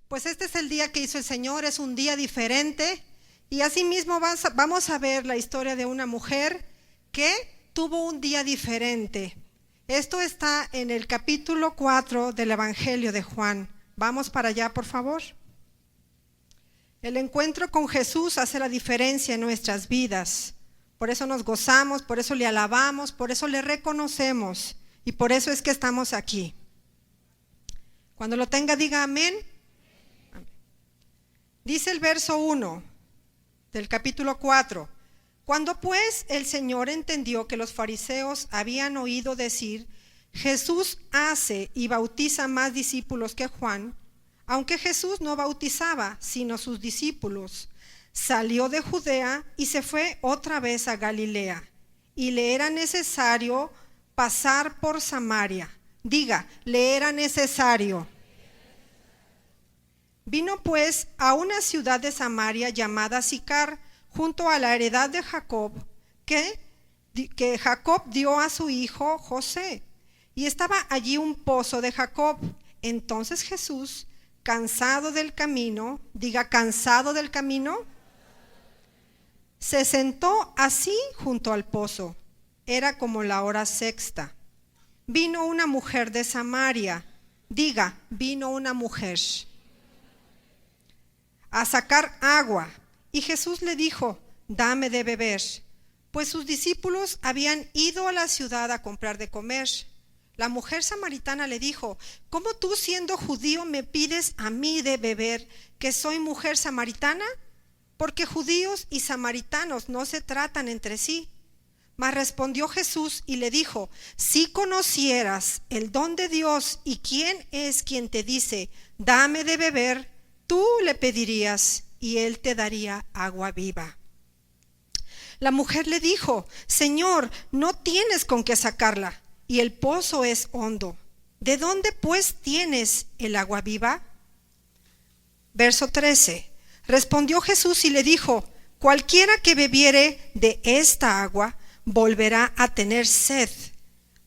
Pues este es el día que hizo el Señor, es un día diferente, y asimismo vamos a ver la historia de una mujer que tuvo un día diferente. Esto está en el capítulo 4 del Evangelio de Juan. Vamos para allá, por favor. El encuentro con Jesús hace la diferencia en nuestras vidas. Por eso nos gozamos, por eso le alabamos, por eso le reconocemos, y por eso es que estamos aquí. Cuando lo tenga, diga amén. Dice el verso 1 del capítulo 4. Cuando pues el Señor entendió que los fariseos habían oído decir, Jesús hace y bautiza más discípulos que Juan, aunque Jesús no bautizaba, sino sus discípulos, salió de Judea y se fue otra vez a Galilea, y le era necesario pasar por Samaria. Diga, le era necesario. Vino pues a una ciudad de Samaria llamada Sicar, junto a la heredad de Jacob, que Jacob dio a su hijo José. Y estaba allí un pozo de Jacob. Entonces Jesús, cansado del camino, diga, cansado del camino, se sentó así junto al pozo. Era como la hora sexta. Vino una mujer de Samaria, diga, vino una mujer a sacar agua, y Jesús le dijo, dame de beber, pues sus discípulos habían ido a la ciudad a comprar de comer. La mujer samaritana le dijo, ¿cómo tú siendo judío me pides a mí de beber, que soy mujer samaritana? Porque judíos y samaritanos no se tratan entre sí. Mas respondió Jesús y le dijo, si conocieras el don de Dios y quién es quien te dice, dame de beber, tú le pedirías y él te daría agua viva. La mujer le dijo, Señor, no tienes con qué sacarla, y el pozo es hondo. ¿De dónde pues tienes el agua viva? Verso 13. Respondió Jesús y le dijo, cualquiera que bebiere de esta agua volverá a tener sed,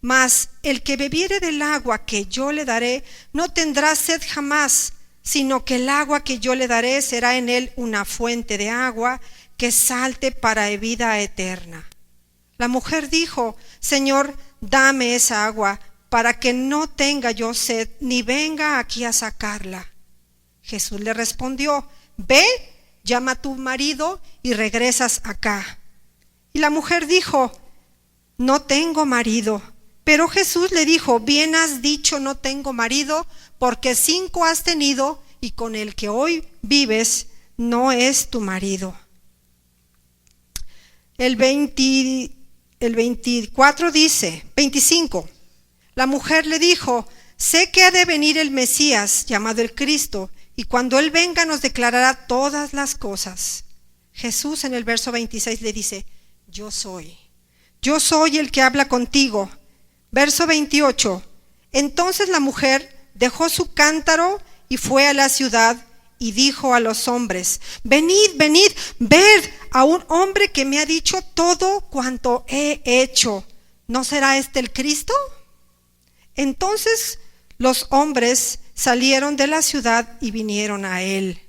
mas el que bebiere del agua que yo le daré no tendrá sed jamás, sino que el agua que yo le daré será en él una fuente de agua que salte para vida eterna. La mujer dijo, Señor, dame esa agua para que no tenga yo sed ni venga aquí a sacarla. Jesús le respondió, ve, llama a tu marido y regresas acá. Y la mujer dijo, no tengo marido. Pero Jesús le dijo, bien has dicho, no tengo marido, porque 5 has tenido y con el que hoy vives no es tu marido. El 24 dice, 25, la mujer le dijo, sé que ha de venir el Mesías, llamado el Cristo, y cuando él venga nos declarará todas las cosas. Jesús en el verso 26 le dice, yo soy el que habla contigo. Verso 28, entonces la mujer dejó su cántaro y fue a la ciudad y dijo a los hombres, venid, ved a un hombre que me ha dicho todo cuanto he hecho. ¿No será este el Cristo? Entonces los hombres salieron de la ciudad y vinieron a él.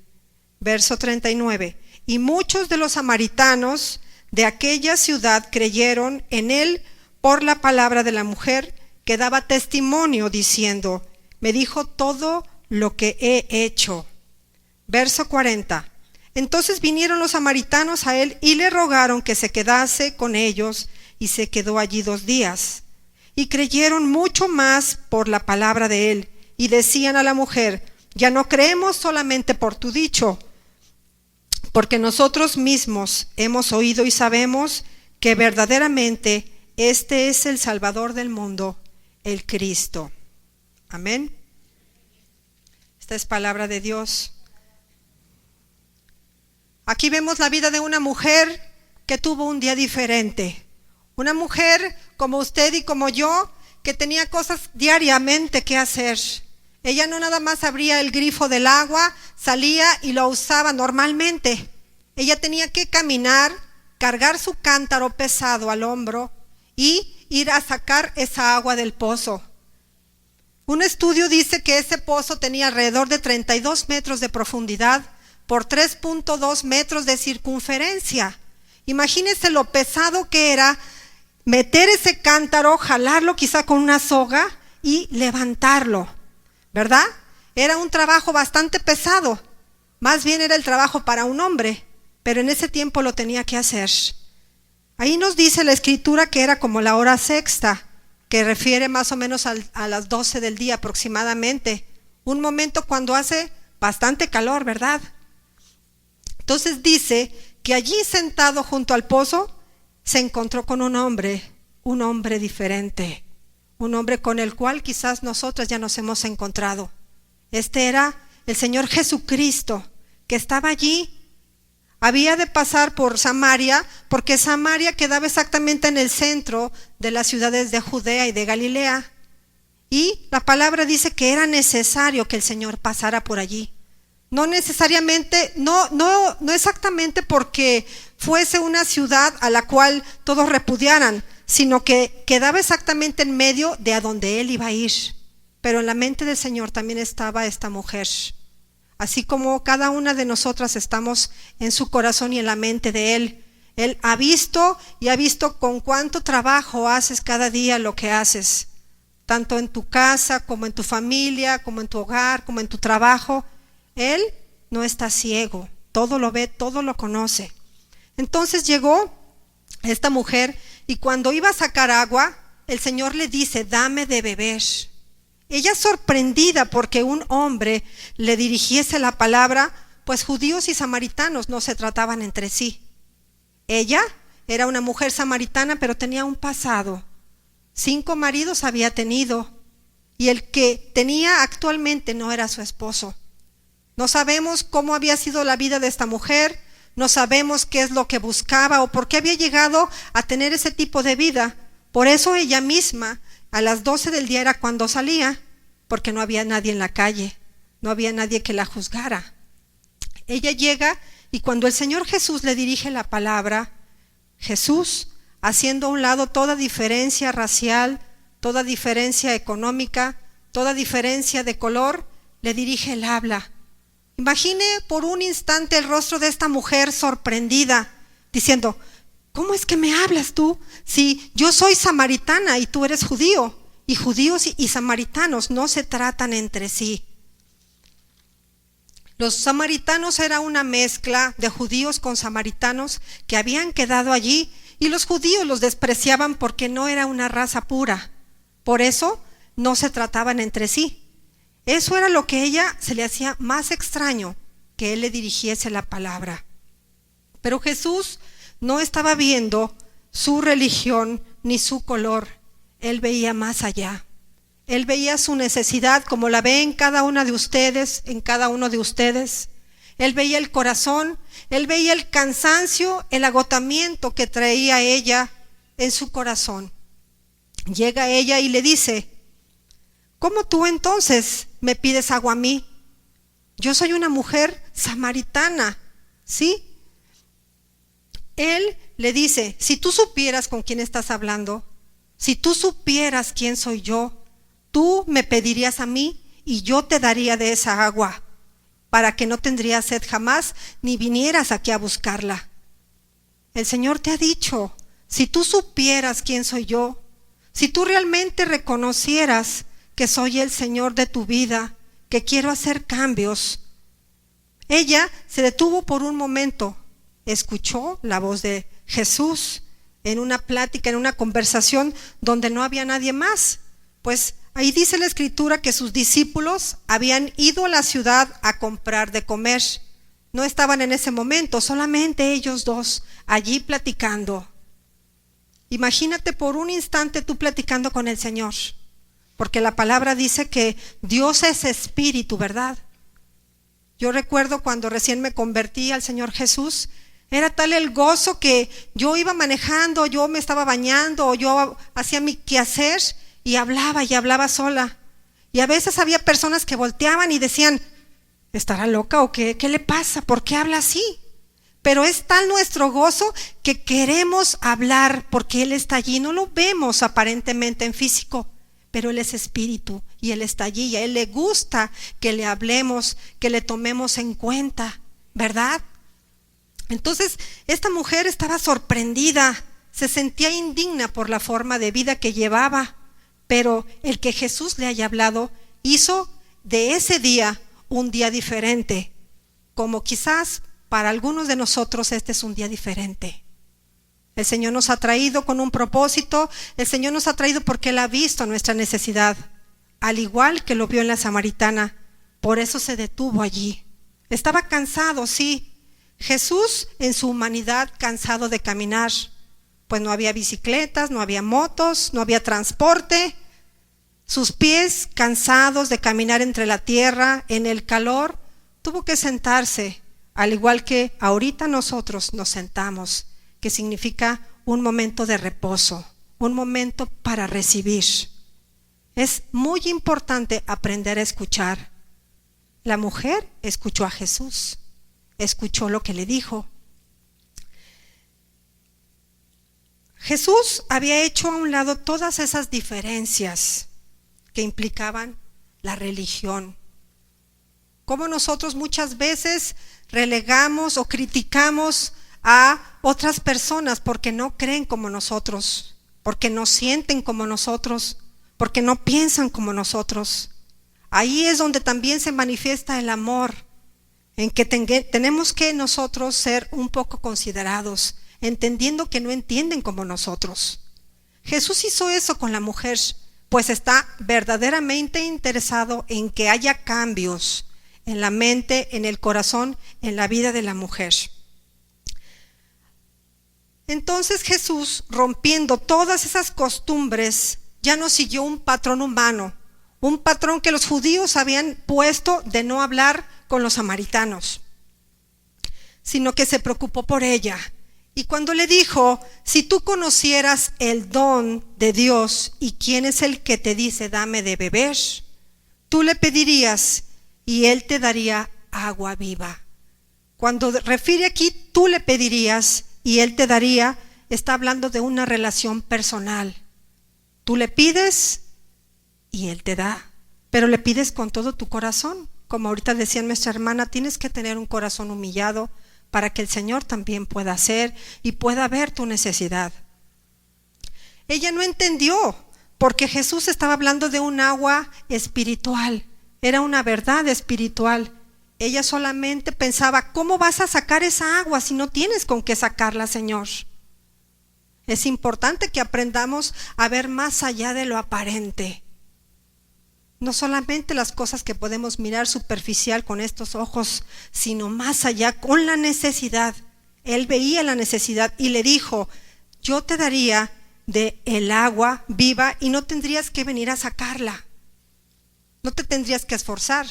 Verso 39, y muchos de los samaritanos de aquella ciudad creyeron en él por la palabra de la mujer que daba testimonio diciendo, me dijo todo lo que he hecho. Verso 40, entonces vinieron los samaritanos a él y le rogaron que se quedase con ellos, y se quedó allí 2 días. Y creyeron mucho más por la palabra de él, y decían a la mujer, ya no creemos solamente por tu dicho, porque nosotros mismos hemos oído y sabemos que verdaderamente este es el Salvador del mundo, el Cristo. Amén. Esta es palabra de Dios. Aquí vemos la vida de una mujer que tuvo un día diferente. Una mujer como usted y como yo, que tenía cosas diariamente que hacer. Ella no nada más abría el grifo del agua, salía y lo usaba normalmente. Ella tenía que caminar, cargar su cántaro pesado al hombro y ir a sacar esa agua del pozo. Un estudio dice que ese pozo tenía alrededor de 32 metros de profundidad por 3.2 metros de circunferencia. Imagínense lo pesado que era meter ese cántaro, jalarlo quizá con una soga y levantarlo, ¿verdad? Era un trabajo bastante pesado, más bien era el trabajo para un hombre, pero en ese tiempo lo tenía que hacer. Ahí nos dice la escritura que era como la hora sexta, que refiere más o menos a las 12 del día aproximadamente, un momento cuando hace bastante calor, ¿verdad? Entonces dice que allí sentado junto al pozo se encontró con un hombre diferente, un hombre con el cual quizás nosotras ya nos hemos encontrado. Este era el Señor Jesucristo, que estaba allí. Había de pasar por Samaria, porque Samaria quedaba exactamente en el centro de las ciudades de Judea y de Galilea. Y la palabra dice que era necesario que el Señor pasara por allí. No necesariamente, no exactamente porque fuese una ciudad a la cual todos repudiaran, sino que quedaba exactamente en medio de a donde él iba a ir. Pero en la mente del Señor también estaba esta mujer. Así como cada una de nosotras estamos en su corazón y en la mente de Él. Él ha visto y ha visto con cuánto trabajo haces cada día lo que haces. Tanto en tu casa, como en tu familia, como en tu hogar, como en tu trabajo. Él no está ciego, todo lo ve, todo lo conoce. Entonces llegó esta mujer y cuando iba a sacar agua, el Señor le dice, dame de beber. Ella sorprendida porque un hombre le dirigiese la palabra, pues judíos y samaritanos no se trataban entre sí. Ella era una mujer samaritana, pero tenía un pasado. 5 maridos había tenido y el que tenía actualmente no era su esposo. No sabemos cómo había sido la vida de esta mujer, no sabemos qué es lo que buscaba o por qué había llegado a tener ese tipo de vida. Por eso ella misma, a las 12 del día era cuando salía, porque no había nadie en la calle, no había nadie que la juzgara. Ella llega y cuando el Señor Jesús le dirige la palabra, Jesús, haciendo a un lado toda diferencia racial, toda diferencia económica, toda diferencia de color, le dirige el habla. Imagine por un instante el rostro de esta mujer sorprendida, diciendo, ¿cómo es que me hablas tú? Si yo soy samaritana y tú eres judío, y judíos y samaritanos no se tratan entre sí. Los samaritanos era una mezcla de judíos con samaritanos que habían quedado allí y los judíos los despreciaban porque no era una raza pura. Por eso no se trataban entre sí. Eso era lo que a ella se le hacía más extraño, que él le dirigiese la palabra. Pero Jesús no estaba viendo su religión ni su color. Él veía más allá. Él veía su necesidad como la ve en cada una de ustedes, en cada uno de ustedes. Él veía el corazón, él veía el cansancio, el agotamiento que traía ella en su corazón. Llega ella y le dice, ¿cómo tú entonces me pides agua a mí? Yo soy una mujer samaritana, ¿sí? Él le dice, si tú supieras con quién estás hablando, si tú supieras quién soy yo, tú me pedirías a mí y yo te daría de esa agua, para que no tendrías sed jamás ni vinieras aquí a buscarla. El Señor te ha dicho, si tú supieras quién soy yo, si tú realmente reconocieras que soy el Señor de tu vida, que quiero hacer cambios. Ella se detuvo por un momento, escuchó la voz de Jesús en una plática, en una conversación donde no había nadie más. Pues ahí dice la escritura que sus discípulos habían ido a la ciudad a comprar de comer. No estaban en ese momento, solamente ellos dos allí platicando. Imagínate por un instante tú platicando con el Señor, porque la palabra dice que Dios es espíritu, ¿verdad? Yo recuerdo cuando recién me convertí al Señor Jesús, era tal el gozo que yo iba manejando, yo me estaba bañando, o yo hacía mi quehacer y hablaba sola. Y a veces había personas que volteaban y decían, ¿estará loca o qué? ¿Qué le pasa? ¿Por qué habla así? Pero es tal nuestro gozo que queremos hablar porque Él está allí. No lo vemos aparentemente en físico, pero Él es espíritu y Él está allí y a Él le gusta que le hablemos, que le tomemos en cuenta, ¿verdad? Entonces esta mujer estaba sorprendida, se sentía indigna por la forma de vida que llevaba, pero el que Jesús le haya hablado hizo de ese día un día diferente, como quizás para algunos de nosotros este es un día diferente. El Señor nos ha traído con un propósito, el Señor nos ha traído porque Él ha visto nuestra necesidad, al igual que lo vio en la samaritana, por eso se detuvo allí. Estaba cansado, sí, Jesús en su humanidad cansado de caminar, pues no había bicicletas, no había motos, no había transporte, sus pies cansados de caminar entre la tierra, en el calor, tuvo que sentarse, al igual que ahorita nosotros nos sentamos, que significa un momento de reposo, un momento para recibir. Es muy importante aprender a escuchar. La mujer escuchó a Jesús, escuchó lo que le dijo. Jesús había hecho a un lado todas esas diferencias que implicaban la religión. Como nosotros muchas veces relegamos o criticamos a otras personas porque no creen como nosotros, porque no sienten como nosotros, porque no piensan como nosotros. Ahí es donde también se manifiesta el amor, en que tenemos que nosotros ser un poco considerados, entendiendo que no entienden como nosotros. Jesús hizo eso con la mujer, pues está verdaderamente interesado en que haya cambios en la mente, en el corazón, en la vida de la mujer. Entonces Jesús, rompiendo todas esas costumbres, ya no siguió un patrón humano, un patrón que los judíos habían puesto de no hablar con los samaritanos, sino que se preocupó por ella. Y cuando le dijo, si tú conocieras el don de Dios y quién es el que te dice dame de beber, tú le pedirías y Él te daría agua viva. Cuando refiere aquí tú le pedirías y Él te daría, está hablando de una relación personal. Tú le pides y Él te da, pero le pides con todo tu corazón. Como ahorita decía nuestra hermana, tienes que tener un corazón humillado para que el Señor también pueda hacer y pueda ver tu necesidad. Ella no entendió, porque Jesús estaba hablando de un agua espiritual, era una verdad espiritual. Ella solamente pensaba, ¿cómo vas a sacar esa agua si no tienes con qué sacarla, Señor? Es importante que aprendamos a ver más allá de lo aparente. No solamente las cosas que podemos mirar superficial con estos ojos, sino más allá con la necesidad. Él veía la necesidad y le dijo, yo te daría de el agua viva y no tendrías que venir a sacarla. No te tendrías que esforzar,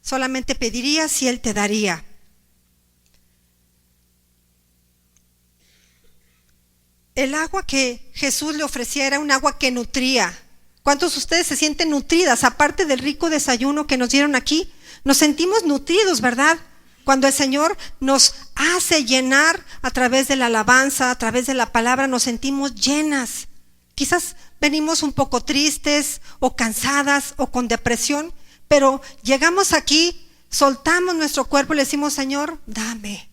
solamente pedirías y Él te daría. El agua que Jesús le ofrecía era un agua que nutría. ¿Cuántos de ustedes se sienten nutridas? Aparte del rico desayuno que nos dieron aquí, nos sentimos nutridos, ¿verdad? Cuando el Señor nos hace llenar a través de la alabanza, a través de la palabra, nos sentimos llenas. Quizás venimos un poco tristes o cansadas o con depresión, pero llegamos aquí, soltamos nuestro cuerpo y le decimos, Señor, dame,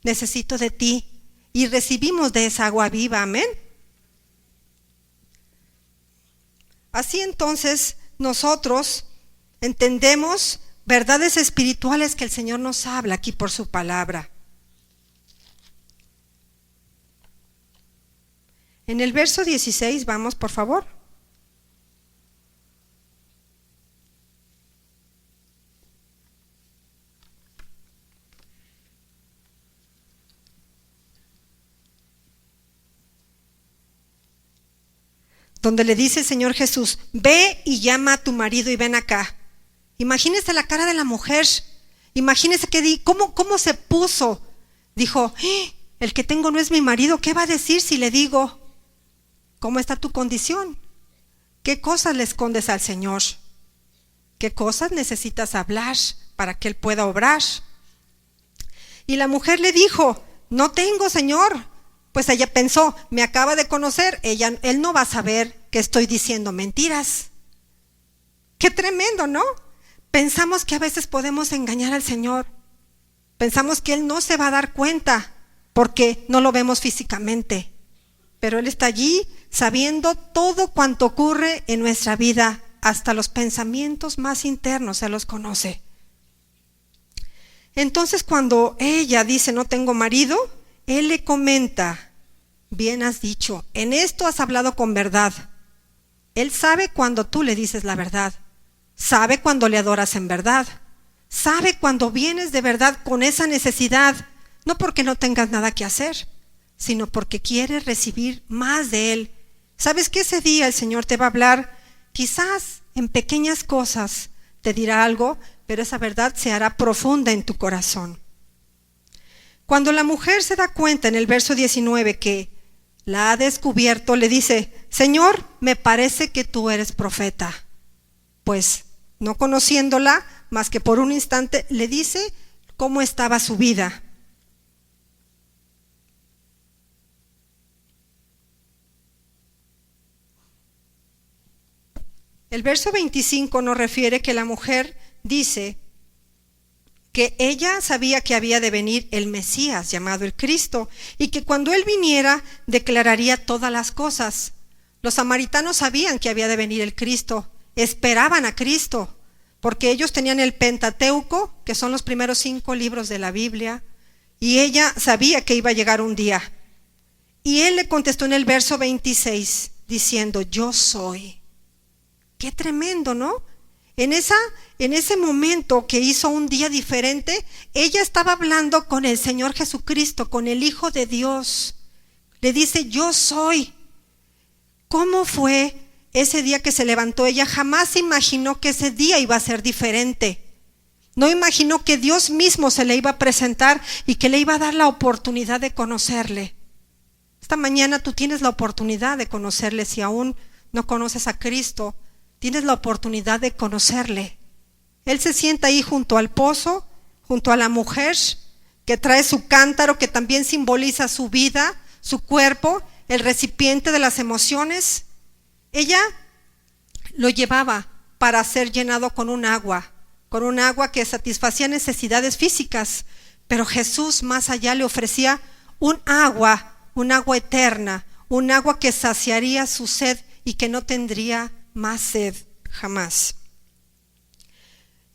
necesito de ti. Y recibimos de esa agua viva, amén. Así entonces nosotros entendemos verdades espirituales que el Señor nos habla aquí por su palabra. En el verso 16, vamos por favor. Donde le dice el Señor Jesús, ve y llama a tu marido y ven acá. Imagínese la cara de la mujer, imagínese cómo se puso. Dijo, el que tengo no es mi marido, ¿qué va a decir si le digo? ¿Cómo está tu condición? ¿Qué cosas le escondes al Señor? ¿Qué cosas necesitas hablar para que Él pueda obrar? Y la mujer le dijo, no tengo, Señor. Pues ella pensó, me acaba de conocer, él no va a saber que estoy diciendo mentiras. Qué tremendo, ¿no? Pensamos que a veces podemos engañar al Señor. Pensamos que Él no se va a dar cuenta porque no lo vemos físicamente. Pero Él está allí sabiendo todo cuanto ocurre en nuestra vida, hasta los pensamientos más internos Él los conoce. Entonces cuando ella dice no tengo marido, Él le comenta, bien has dicho, en esto has hablado con verdad. Él sabe cuando tú le dices la verdad, sabe cuando le adoras en verdad, sabe cuando vienes de verdad con esa necesidad, no porque no tengas nada que hacer, sino porque quieres recibir más de Él. ¿Sabes que ese día el Señor te va a hablar? Quizás en pequeñas cosas te dirá algo, pero esa verdad se hará profunda en tu corazón. Cuando la mujer se da cuenta en el verso 19 que la ha descubierto, le dice, Señor, me parece que tú eres profeta. Pues no conociéndola, más que por un instante, le dice cómo estaba su vida. El verso 25 nos refiere que la mujer dice que ella sabía que había de venir el Mesías, llamado el Cristo, y que cuando Él viniera declararía todas las cosas. Los samaritanos sabían que había de venir el Cristo, esperaban a Cristo, porque ellos tenían el Pentateuco, que son los primeros 5 libros de la Biblia, y ella sabía que iba a llegar un día. Y Él le contestó en el verso 26, diciendo, yo soy. Qué tremendo, ¿no? En ese momento que hizo un día diferente, ella estaba hablando con el Señor Jesucristo, con el Hijo de Dios. Le dice, yo soy. ¿Cómo fue ese día que se levantó? Ella jamás imaginó que ese día iba a ser diferente. No imaginó que Dios mismo se le iba a presentar y que le iba a dar la oportunidad de conocerle. Esta mañana tú tienes la oportunidad de conocerle. Si aún no conoces a Cristo, tienes la oportunidad de conocerle. Él se sienta ahí junto al pozo, junto a la mujer que trae su cántaro, que también simboliza su vida, su cuerpo, el recipiente de las emociones. Ella lo llevaba para ser llenado con un agua que satisfacía necesidades físicas, pero Jesús más allá le ofrecía un agua eterna, un agua que saciaría su sed y que no tendría más sed jamás.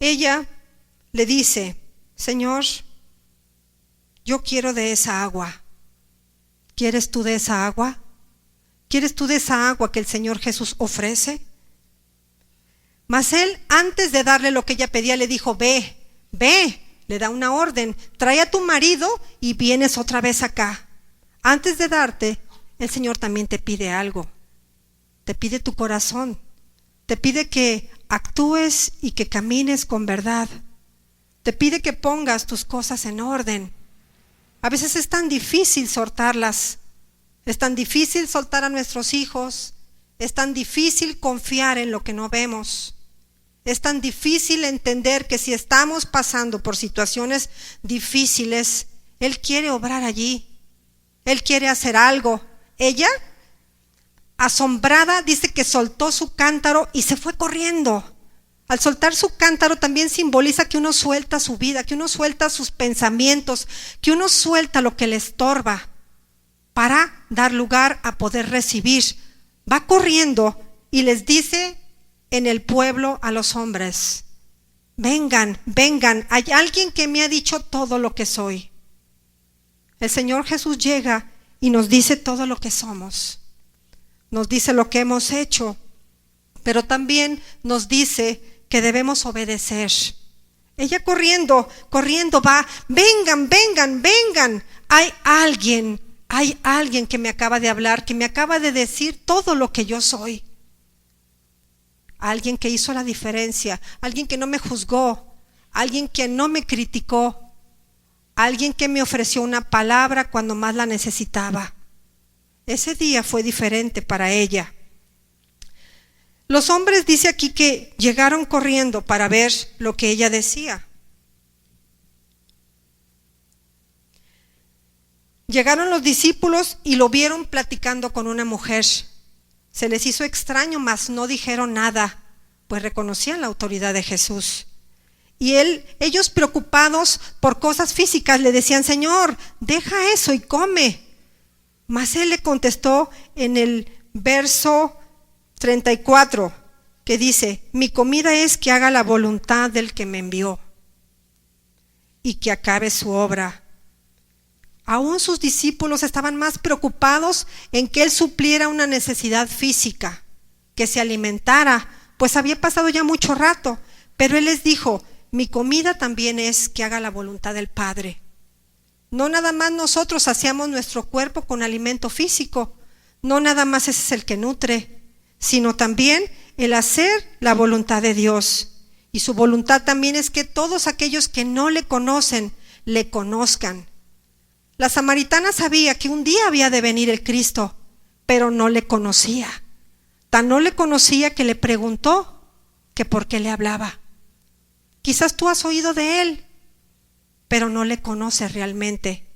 Ella le dice, Señor, yo quiero de esa agua. ¿Quieres tú de esa agua? ¿Quieres tú de esa agua que el Señor Jesús ofrece? Mas Él, antes de darle lo que ella pedía, le dijo, ve, le da una orden, trae a tu marido y vienes otra vez acá. Antes de darte, el Señor también te pide algo. Te pide tu corazón, te pide que actúes y que camines con verdad, te pide que pongas tus cosas en orden. A veces es tan difícil soltarlas, es tan difícil soltar a nuestros hijos, es tan difícil confiar en lo que no vemos, es tan difícil entender que si estamos pasando por situaciones difíciles, Él quiere obrar allí, Él quiere hacer algo. Ella, asombrada, dice que soltó su cántaro y se fue corriendo. Al soltar su cántaro también simboliza que uno suelta su vida, que uno suelta sus pensamientos, que uno suelta lo que le estorba para dar lugar a poder recibir. Va corriendo y les dice en el pueblo a los hombres, vengan, hay alguien que me ha dicho todo lo que soy. El Señor Jesús llega y nos dice todo lo que somos. Nos dice lo que hemos hecho, pero también nos dice que debemos obedecer. Ella corriendo va, vengan, hay alguien que me acaba de hablar, que me acaba de decir todo lo que yo soy. Alguien que hizo la diferencia, alguien que no me juzgó, alguien que no me criticó, alguien que me ofreció una palabra cuando más la necesitaba. Ese día fue diferente para ella. Los hombres dice aquí que llegaron corriendo para ver lo que ella decía. Llegaron los discípulos y lo vieron platicando con una mujer. Se les hizo extraño, mas no dijeron nada. pues reconocían la autoridad de Jesús. Y ellos preocupados por cosas físicas le decían: Señor, deja eso y come. Mas él le contestó en el verso 34, que dice: mi comida es que haga la voluntad del que me envió y que acabe su obra. Aún sus discípulos estaban más preocupados en que él supliera una necesidad física, que se alimentara, pues había pasado ya mucho rato. Pero él les dijo: mi comida también es que haga la voluntad del Padre. No nada más nosotros saciamos nuestro cuerpo con alimento físico, no nada más ese es el que nutre, sino también el hacer la voluntad de Dios. Y su voluntad también es que todos aquellos que no le conocen, le conozcan. La samaritana sabía que un día había de venir el Cristo, pero no le conocía. Tan no le conocía que le preguntó que por qué le hablaba. Quizás tú has oído de él, pero no le conoces realmente.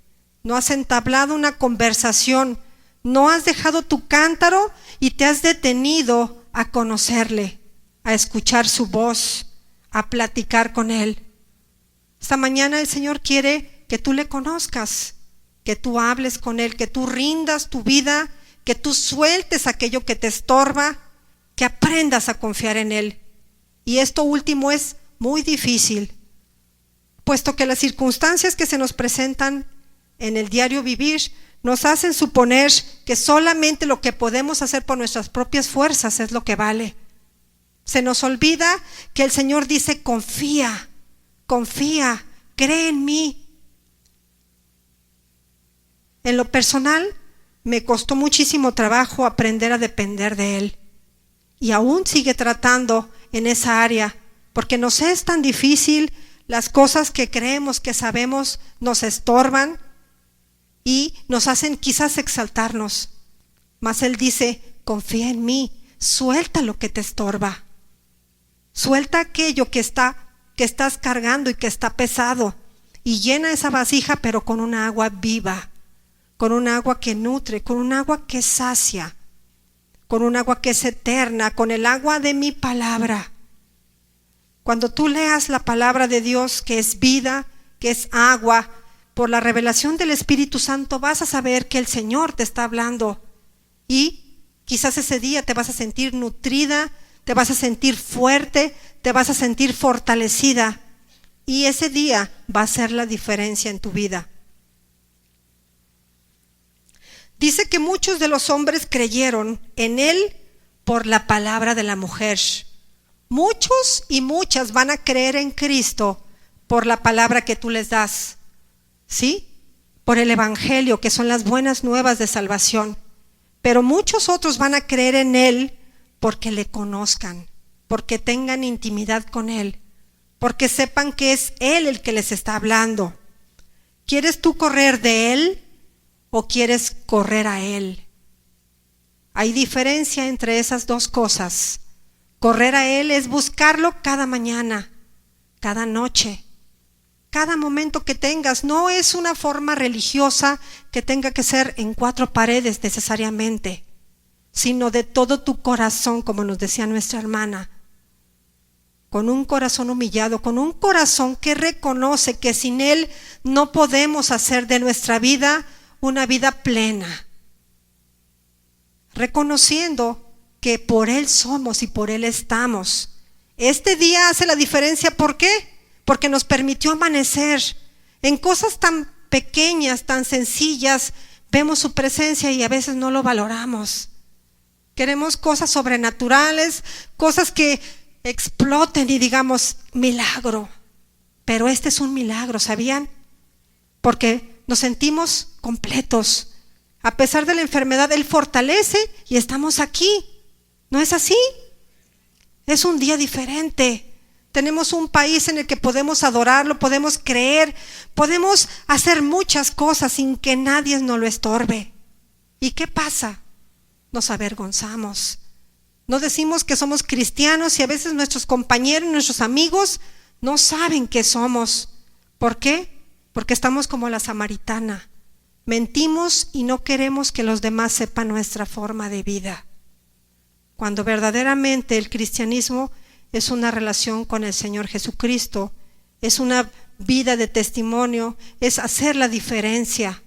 No has entablado una conversación, no has dejado tu cántaro y te has detenido a conocerle, a escuchar su voz, a platicar con él. Esta mañana el Señor quiere que tú le conozcas, que tú hables con él, que tú rindas tu vida, que tú sueltes aquello que te estorba, que aprendas a confiar en él. Y esto último es muy difícil, puesto que las circunstancias que se nos presentan en el diario vivir nos hacen suponer que solamente lo que podemos hacer por nuestras propias fuerzas es lo que vale. Se nos olvida que el Señor dice: confía, confía, cree en mí. En lo personal, me costó muchísimo trabajo aprender a depender de Él. Y aún sigue tratando en esa área, porque nos es tan difícil, las cosas que creemos que sabemos nos estorban y nos hacen quizás exaltarnos. Mas Él dice: confía en mí, suelta lo que te estorba. Suelta aquello que estás cargando y que está pesado, y llena esa vasija, pero con una agua viva, con un agua que nutre, con un agua que sacia, con un agua que es eterna, con el agua de mi palabra. Cuando tú leas la palabra de Dios, que es vida, que es agua, por la revelación del Espíritu Santo vas a saber que el Señor te está hablando. Y quizás ese día te vas a sentir nutrida, te vas a sentir fuerte, te vas a sentir fortalecida. Y ese día va a ser la diferencia en tu vida. Dice que muchos de los hombres creyeron en Él por la palabra de la mujer. Muchos y muchas van a creer en Cristo por la palabra que tú les das, ¿sí? Por el evangelio, que son las buenas nuevas de salvación. Pero muchos otros van a creer en Él porque le conozcan, porque tengan intimidad con Él, porque sepan que es Él el que les está hablando. ¿Quieres tú correr de Él o quieres correr a Él? Hay diferencia entre esas dos cosas. Correr a Él es buscarlo cada mañana, cada noche, cada momento que tengas. No es una forma religiosa que tenga que ser en 4 paredes necesariamente, sino de todo tu corazón, como nos decía nuestra hermana, con un corazón humillado, con un corazón que reconoce que sin Él no podemos hacer de nuestra vida una vida plena, reconociendo que por Él somos y por Él estamos. Este día hace la diferencia. ¿Por qué? Porque nos permitió amanecer. En cosas tan pequeñas, tan sencillas, vemos su presencia y a veces no lo valoramos. Queremos cosas sobrenaturales, cosas que exploten y digamos: milagro. Pero este es un milagro, ¿sabían? Porque nos sentimos completos. A pesar de la enfermedad, Él fortalece y estamos aquí. ¿No es así? Es un día diferente. Tenemos un país en el que podemos adorarlo, podemos creer, podemos hacer muchas cosas sin que nadie nos lo estorbe. ¿Y qué pasa? Nos avergonzamos. No decimos que somos cristianos y a veces nuestros compañeros, nuestros amigos no saben qué somos. ¿Por qué? Porque estamos como la samaritana. Mentimos y no queremos que los demás sepan nuestra forma de vida. Cuando verdaderamente el cristianismo es una relación con el Señor Jesucristo, es una vida de testimonio, es hacer la diferencia.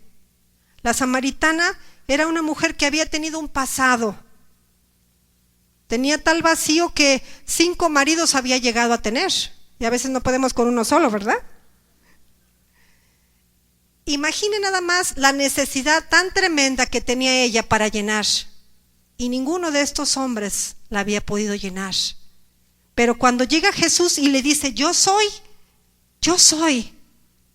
La samaritana era una mujer que había tenido un pasado. Tenía tal vacío que 5 maridos había llegado a tener. Y a veces no podemos con uno solo, ¿verdad? Imagine nada más la necesidad tan tremenda que tenía ella para llenar. Y ninguno de estos hombres la había podido llenar. Pero cuando llega Jesús y le dice, yo soy,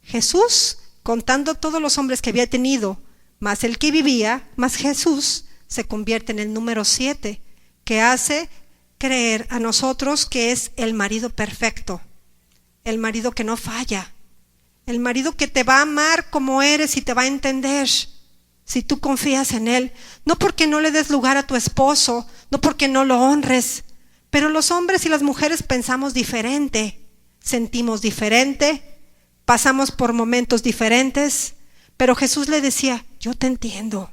Jesús, contando todos los hombres que había tenido, más el que vivía, más Jesús, se convierte en el número 7, que hace creer a nosotros que es el marido perfecto, el marido que no falla, el marido que te va a amar como eres y te va a entender si tú confías en él, no porque no le des lugar a tu esposo, no porque no lo honres, pero los hombres y las mujeres pensamos diferente, sentimos diferente, pasamos por momentos diferentes, pero Jesús le decía, yo te entiendo,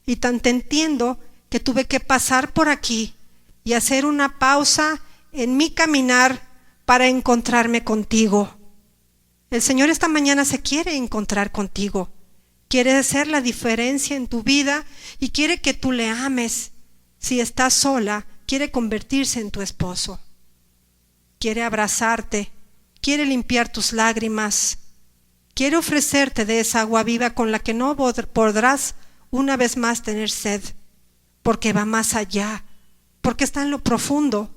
y tan te entiendo que tuve que pasar por aquí y hacer una pausa en mi caminar para encontrarme contigo. El Señor esta mañana se quiere encontrar contigo, quiere hacer la diferencia en tu vida y quiere que tú le ames. Si estás sola, quiere convertirse en tu esposo, quiere abrazarte, quiere limpiar tus lágrimas, quiere ofrecerte de esa agua viva con la que no podrás una vez más tener sed, porque va más allá, porque está en lo profundo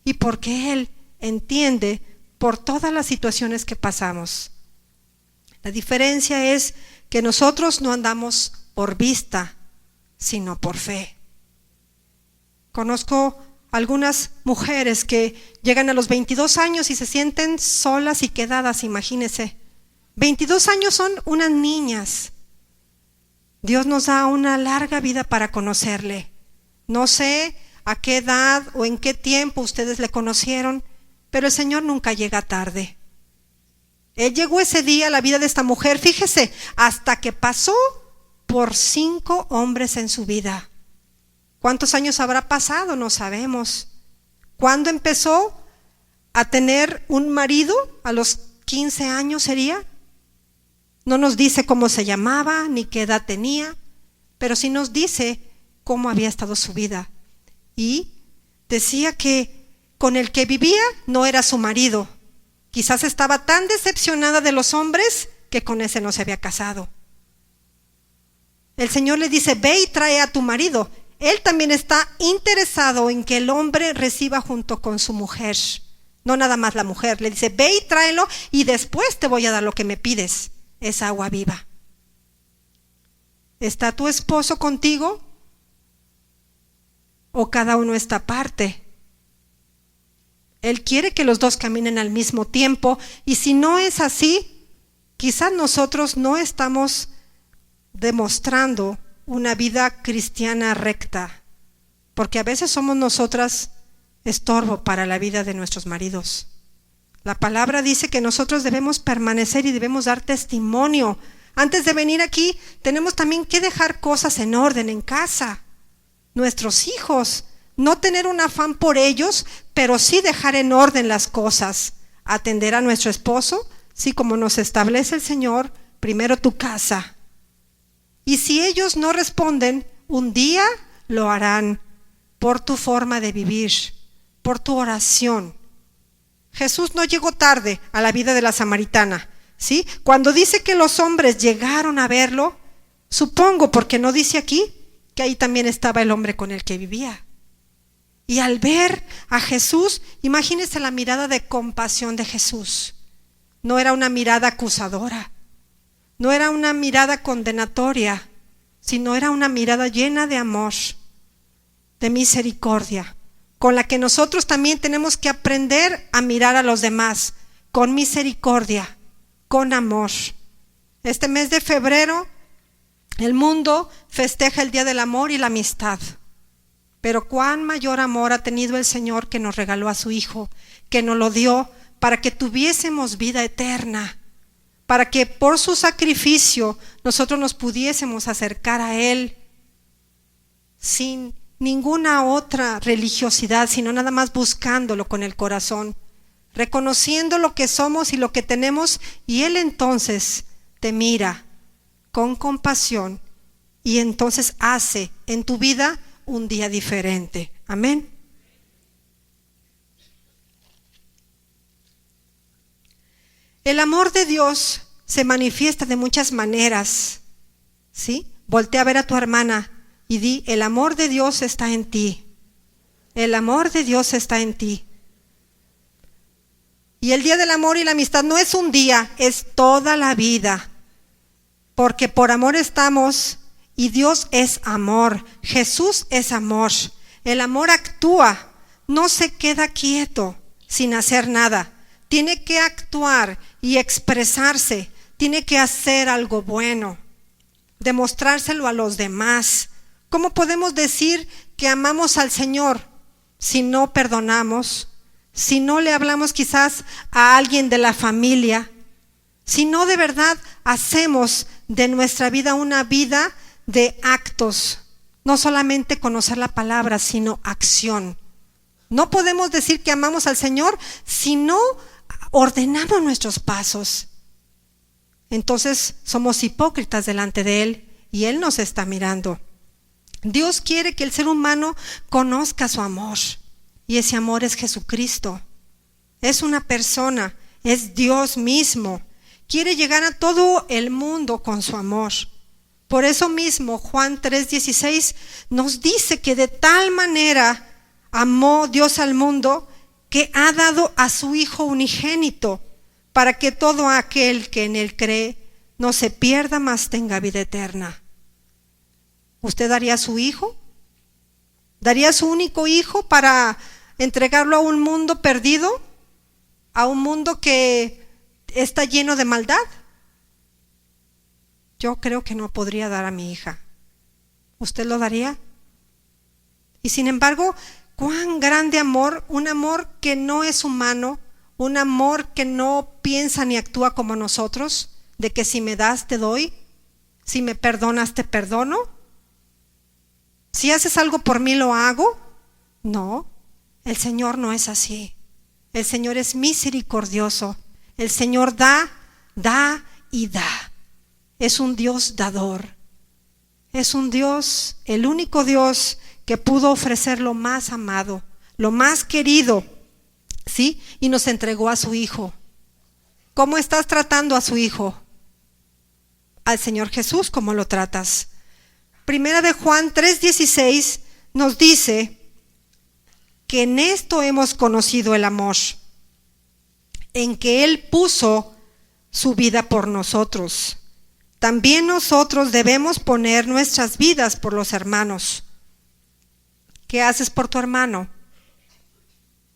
y porque Él entiende por todas las situaciones que pasamos. La diferencia es que nosotros no andamos por vista, sino por fe. Conozco algunas mujeres que llegan a los 22 años y se sienten solas y quedadas, imagínense. 22 años son unas niñas. Dios nos da una larga vida para conocerle. No sé a qué edad o en qué tiempo ustedes le conocieron, pero el Señor nunca llega tarde. Él llegó ese día a la vida de esta mujer, fíjese, hasta que pasó por 5 hombres en su vida. ¿Cuántos años habrá pasado? No sabemos. ¿Cuándo empezó a tener un marido? ¿A los 15 años sería? No nos dice cómo se llamaba ni qué edad tenía, pero sí nos dice cómo había estado su vida. Y decía que con el que vivía no era su marido. Quizás estaba tan decepcionada de los hombres que con ese no se había casado. El Señor le dice, ve y trae a tu marido. Él también está interesado en que el hombre reciba junto con su mujer. No nada más la mujer. Le dice, ve y tráelo y después te voy a dar lo que me pides. Es agua viva. ¿Está tu esposo contigo? ¿O cada uno está aparte? Él quiere que los dos caminen al mismo tiempo, y si no es así, quizás nosotros no estamos demostrando una vida cristiana recta, porque a veces somos nosotras estorbo para la vida de nuestros maridos. La palabra dice que nosotros debemos permanecer y debemos dar testimonio. Antes de venir aquí, tenemos también que dejar cosas en orden en casa. Nuestros hijos, no tener un afán por ellos, pero sí dejar en orden las cosas. Atender a nuestro esposo, sí, como nos establece el Señor, primero tu casa. Y si ellos no responden, un día lo harán por tu forma de vivir, por tu oración. Jesús no llegó tarde a la vida de la samaritana, ¿sí? Cuando dice que los hombres llegaron a verlo, supongo, porque no dice aquí, que ahí también estaba el hombre con el que vivía. Y al ver a Jesús, imagínense la mirada de compasión de Jesús. No era una mirada acusadora, no era una mirada condenatoria, sino era una mirada llena de amor, de misericordia, con la que nosotros también tenemos que aprender a mirar a los demás, con misericordia, con amor. Este mes de febrero, el mundo festeja el Día del Amor y la Amistad. Pero cuán mayor amor ha tenido el Señor, que nos regaló a su Hijo, que nos lo dio para que tuviésemos vida eterna, para que por su sacrificio nosotros nos pudiésemos acercar a Él sin ninguna otra religiosidad, sino nada más buscándolo con el corazón, reconociendo lo que somos y lo que tenemos, y Él entonces te mira con compasión y entonces hace en tu vida un día diferente. Amén. El amor de Dios se manifiesta de muchas maneras, ¿sí? Voltea a ver a tu hermana y di: el amor de Dios está en ti. El amor de Dios está en ti. Y el día del amor y la amistad no es un día, es toda la vida. Porque por amor estamos, y Dios es amor. Jesús es amor. El amor actúa, no se queda quieto sin hacer nada. Tiene que actuar y expresarse. Tiene que hacer algo bueno, demostrárselo a los demás. ¿Cómo podemos decir que amamos al Señor si no perdonamos? Si no le hablamos quizás a alguien de la familia, si no de verdad hacemos de nuestra vida una vida de actos, no solamente conocer la palabra, sino acción. No podemos decir que amamos al Señor si no ordenamos nuestros pasos. Entonces somos hipócritas delante de Él y Él nos está mirando. Dios quiere que el ser humano conozca su amor. Y ese amor es Jesucristo. Es una persona, es Dios mismo. Quiere llegar a todo el mundo con su amor. Por eso mismo Juan 3:16 nos dice que de tal manera amó Dios al mundo que ha dado a su Hijo unigénito, para que todo aquel que en Él cree no se pierda, mas tenga vida eterna. ¿Usted daría a su hijo? ¿Daría a su único hijo para entregarlo a un mundo perdido? ¿A un mundo que está lleno de maldad? Yo creo que no podría dar a mi hija. ¿Usted lo daría? Y sin embargo, cuán grande amor, un amor que no es humano, un amor que no piensa ni actúa como nosotros, de que si me das te doy, si me perdonas te perdono, si haces algo por mí lo hago. No, el Señor no es así. El Señor es misericordioso. El Señor da, da y da. Es un Dios dador. Es un Dios, el único Dios que pudo ofrecer lo más amado, lo más querido, ¿sí? Y nos entregó a su Hijo. ¿Cómo estás tratando a su Hijo? Al Señor Jesús, ¿cómo lo tratas? Primera de Juan 3:16 nos dice que en esto hemos conocido el amor, en que Él puso su vida por nosotros. También nosotros debemos poner nuestras vidas por los hermanos. ¿Qué haces por tu hermano?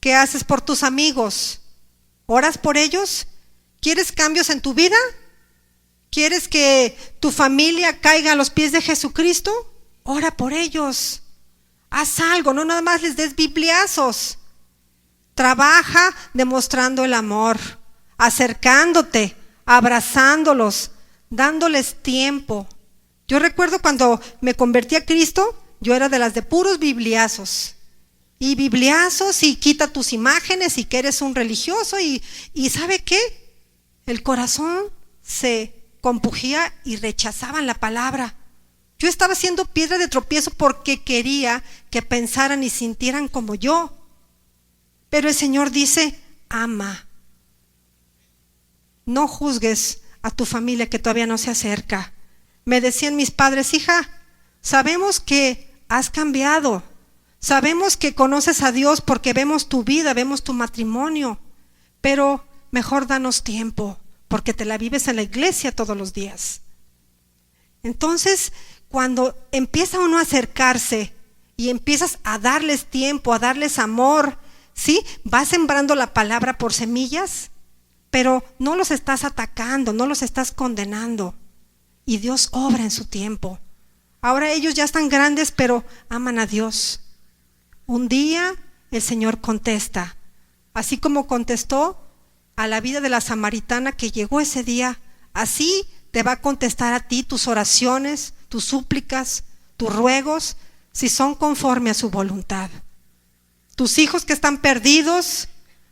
¿Qué haces por tus amigos? ¿Oras por ellos? ¿Quieres cambios en tu vida? ¿Quieres que tu familia caiga a los pies de Jesucristo? Ora por ellos. Haz algo, no nada más les des bibliazos. Trabaja demostrando el amor, acercándote, abrazándolos, dándoles tiempo. Yo recuerdo cuando me convertí a Cristo, yo era de las de puros bibliazos. Y bibliazos y quita tus imágenes y que eres un religioso y ¿sabe qué? El corazón se compugía y rechazaban la palabra. Yo estaba siendo piedra de tropiezo porque quería que pensaran y sintieran como yo. Pero el Señor dice, ama. No juzgues a tu familia que todavía no se acerca. Me decían mis padres, hija, sabemos que has cambiado. Sabemos que conoces a Dios porque vemos tu vida, vemos tu matrimonio. Pero mejor danos tiempo, porque te la vives en la iglesia todos los días. Entonces, cuando empieza uno a acercarse y empiezas a darles tiempo, a darles amor, ¿sí? Vas sembrando la palabra por semillas, pero no los estás atacando, no los estás condenando. Y Dios obra en su tiempo. Ahora ellos ya están grandes, pero aman a Dios. Un día el Señor contesta, así como contestó a la vida de la samaritana que llegó ese día, así te va a contestar a ti tus oraciones, tus súplicas, tus ruegos, si son conforme a su voluntad. Tus hijos que están perdidos,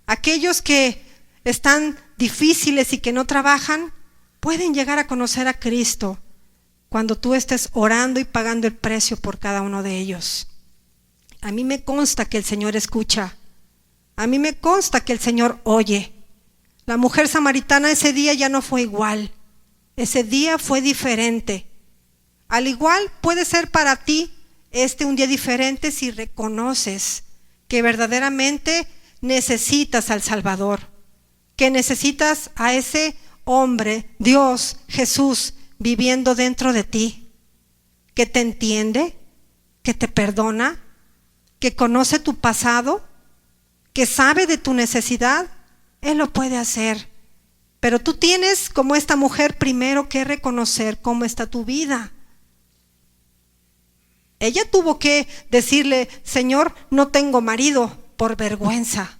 aquellos que están difíciles y que no trabajan, pueden llegar a conocer a Cristo cuando tú estés orando y pagando el precio por cada uno de ellos. A mí me consta que el Señor escucha. A mí me consta que el Señor oye. La mujer samaritana ese día ya no fue igual. Ese día fue diferente. Al igual puede ser para ti un día diferente si reconoces que verdaderamente necesitas al Salvador, que necesitas a ese hombre, Dios, Jesús, viviendo dentro de ti, que te entiende, que te perdona, que conoce tu pasado, que sabe de tu necesidad. Él lo puede hacer. Pero tú tienes, como esta mujer, primero que reconocer cómo está tu vida. Ella tuvo que decirle: Señor, no tengo marido, por vergüenza.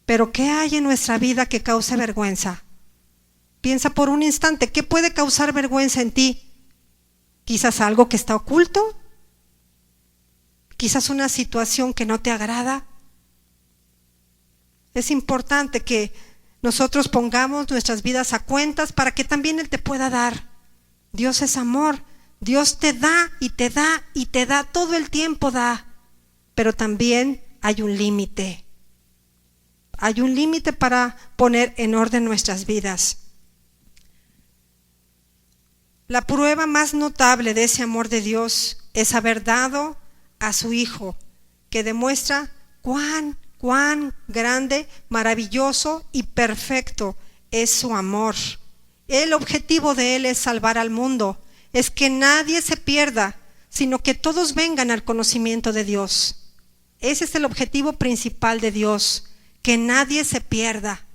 Pero ¿qué hay en nuestra vida que cause vergüenza? Piensa por un instante, ¿qué puede causar vergüenza en ti? Quizás algo que está oculto, quizás una situación que no te agrada. Es importante que nosotros pongamos nuestras vidas a cuentas para que también Él te pueda dar. Dios es amor, Dios te da y te da y te da, todo el tiempo da, pero también hay un límite. Hay un límite para poner en orden nuestras vidas. La prueba más notable de ese amor de Dios es haber dado a su Hijo, que demuestra cuán grande, maravilloso y perfecto es su amor. El objetivo de Él es salvar al mundo, es que nadie se pierda, sino que todos vengan al conocimiento de Dios. Ese es el objetivo principal de Dios, que nadie se pierda.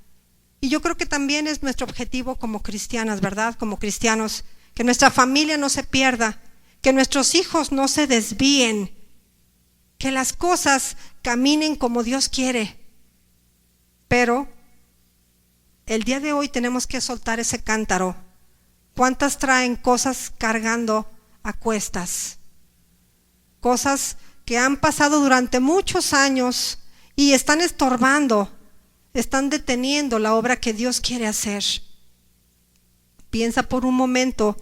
Y yo creo que también es nuestro objetivo como cristianas, ¿verdad? Como cristianos, que nuestra familia no se pierda, que nuestros hijos no se desvíen, que las cosas caminen como Dios quiere. Pero el día de hoy tenemos que soltar ese cántaro. ¿Cuántas traen cosas cargando a cuestas? Cosas que han pasado durante muchos años y están estorbando, están deteniendo la obra que Dios quiere hacer. Piensa por un momento,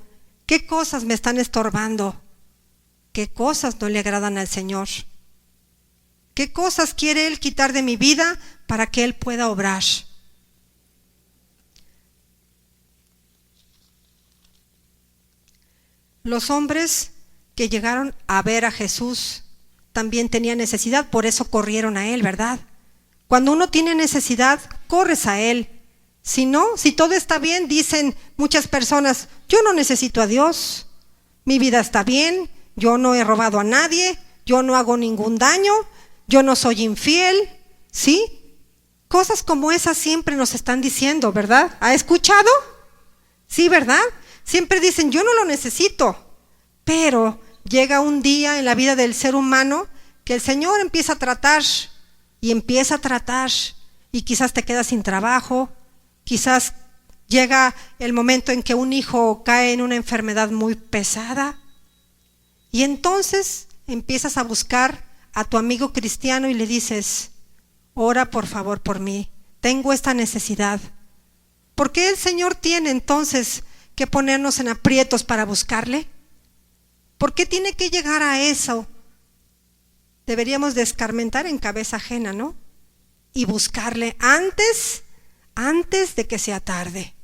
¿qué cosas me están estorbando? ¿Qué cosas no le agradan al Señor? ¿Qué cosas quiere Él quitar de mi vida para que Él pueda obrar? Los hombres que llegaron a ver a Jesús también tenían necesidad, por eso corrieron a Él, ¿verdad? Cuando uno tiene necesidad, corres a Él. Si no, si todo está bien, dicen muchas personas: yo no necesito a Dios, mi vida está bien, yo no he robado a nadie, yo no hago ningún daño, yo no soy infiel, ¿sí? Cosas como esas siempre nos están diciendo, ¿verdad? ¿Ha escuchado? Sí, ¿verdad? Siempre dicen: yo no lo necesito. Pero llega un día en la vida del ser humano que el Señor empieza a tratar y quizás te quedas sin trabajo, quizás llega el momento en que un hijo cae en una enfermedad muy pesada y entonces empiezas a buscar a tu amigo cristiano y le dices: ora por favor por mí, tengo esta necesidad. ¿Por qué el Señor tiene entonces que ponernos en aprietos para buscarle? ¿Por qué tiene que llegar a eso? Deberíamos de escarmentar en cabeza ajena, ¿no? Y buscarle antes de que sea tarde.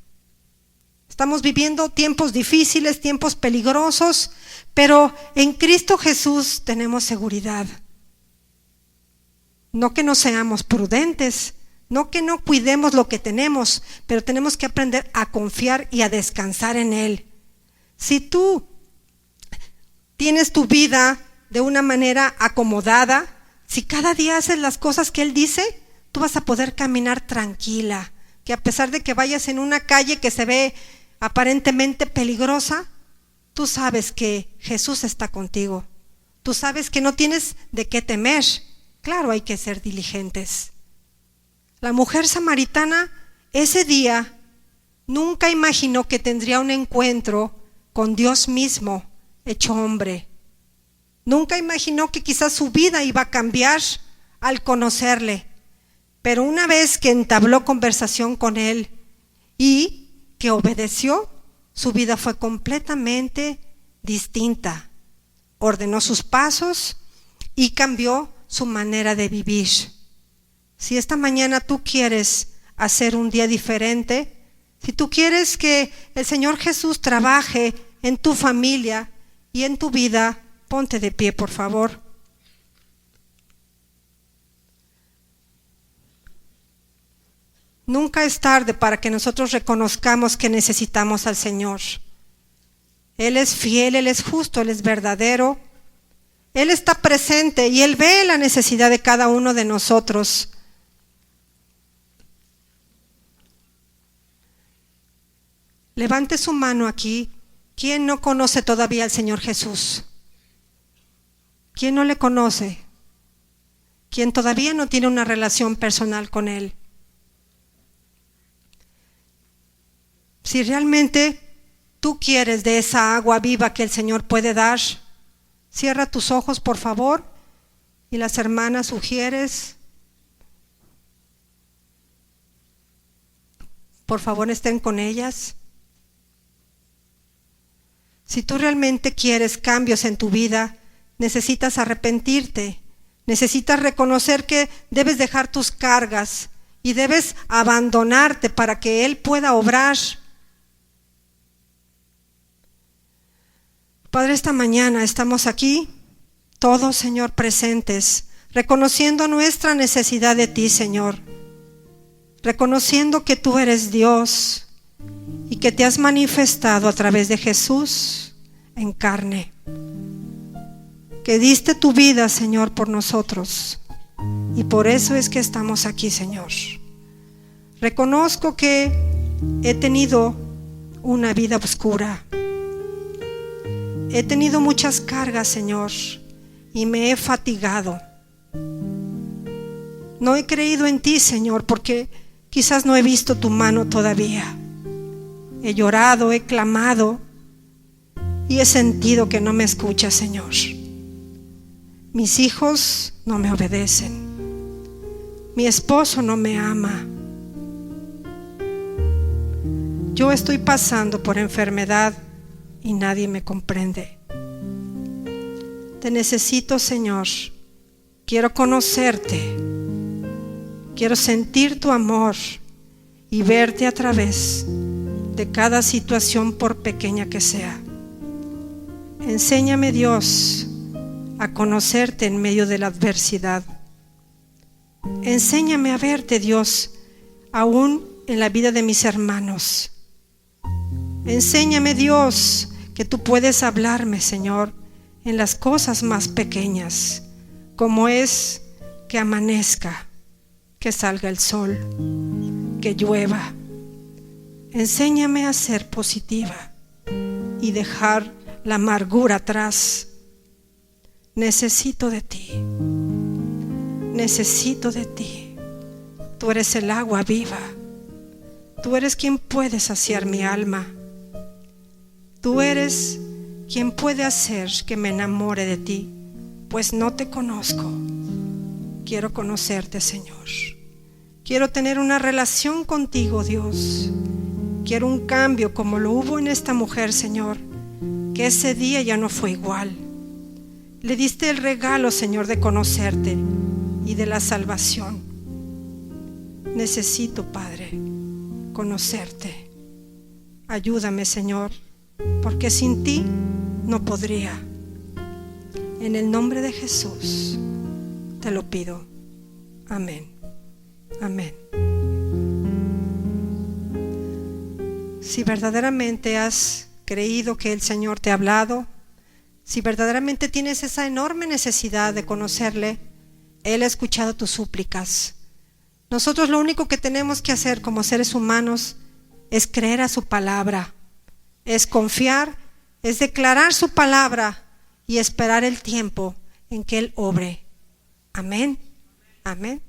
Estamos viviendo tiempos difíciles, tiempos peligrosos, pero en Cristo Jesús tenemos seguridad. No que no seamos prudentes, no que no cuidemos lo que tenemos, pero tenemos que aprender a confiar y a descansar en Él. Si tú tienes tu vida de una manera acomodada, si cada día haces las cosas que Él dice, tú vas a poder caminar tranquila, que a pesar de que vayas en una calle que se ve aparentemente peligrosa, tú sabes que Jesús está contigo, tú sabes que no tienes de qué temer. Claro, hay que ser diligentes. La mujer samaritana ese día nunca imaginó que tendría un encuentro con Dios mismo hecho hombre. Nunca imaginó que quizás su vida iba a cambiar al conocerle. Pero una vez que entabló conversación con él y que obedeció, su vida fue completamente distinta. Ordenó sus pasos y cambió su manera de vivir. Si esta mañana tú quieres hacer un día diferente, si tú quieres que el Señor Jesús trabaje en tu familia y en tu vida, ponte de pie, por favor. Nunca es tarde para que nosotros reconozcamos que necesitamos al Señor. Él es fiel, Él es justo, Él es verdadero. Él está presente y Él ve la necesidad de cada uno de nosotros. Levante su mano aquí. ¿Quién no conoce todavía al Señor Jesús? ¿Quién no le conoce? ¿Quién todavía no tiene una relación personal con Él? Si realmente tú quieres de esa agua viva que el Señor puede dar, cierra tus ojos, por favor, y las hermanas Ujieres, por favor, estén con ellas. Si tú realmente quieres cambios en tu vida, necesitas arrepentirte, necesitas reconocer que debes dejar tus cargas y debes abandonarte para que Él pueda obrar. Padre, esta mañana estamos aquí, todos, Señor, presentes, reconociendo nuestra necesidad de ti, Señor, reconociendo que tú eres Dios y que te has manifestado a través de Jesús en carne, que diste tu vida, Señor, por nosotros, y por eso es que estamos aquí, Señor. Reconozco que he tenido una vida oscura. He tenido muchas cargas, Señor, y me he fatigado. No he creído en ti, Señor, porque quizás no he visto tu mano todavía. He llorado, he clamado y he sentido que no me escuchas, Señor. Mis hijos no me obedecen. Mi esposo no me ama. Yo estoy pasando por enfermedad y nadie me comprende. Te necesito, Señor. Quiero conocerte. Quiero sentir tu amor y verte a través de cada situación, por pequeña que sea. Enséñame, Dios, a conocerte en medio de la adversidad. Enséñame a verte, Dios, aún en la vida de mis hermanos. Enséñame, Dios, que tú puedes hablarme, Señor, en las cosas más pequeñas, como es que amanezca, que salga el sol, que llueva. Enséñame a ser positiva y dejar la amargura atrás. Necesito de ti. Necesito de ti. Tú eres el agua viva. Tú eres quien puede saciar mi alma. Tú eres quien puede hacer que me enamore de ti, pues no te conozco. Quiero conocerte, Señor. Quiero tener una relación contigo, Dios. Quiero un cambio como lo hubo en esta mujer, Señor, que ese día ya no fue igual. Le diste el regalo, Señor, de conocerte y de la salvación. Necesito, Padre, conocerte. Ayúdame, Señor, porque sin ti no podría. En el nombre de Jesús te lo pido. Amén. Amén. Si verdaderamente has creído que el Señor te ha hablado, si verdaderamente tienes esa enorme necesidad de conocerle, Él ha escuchado tus súplicas. Nosotros lo único que tenemos que hacer como seres humanos es creer a su palabra, es confiar, es declarar su palabra y esperar el tiempo en que Él obre. Amén. Amén.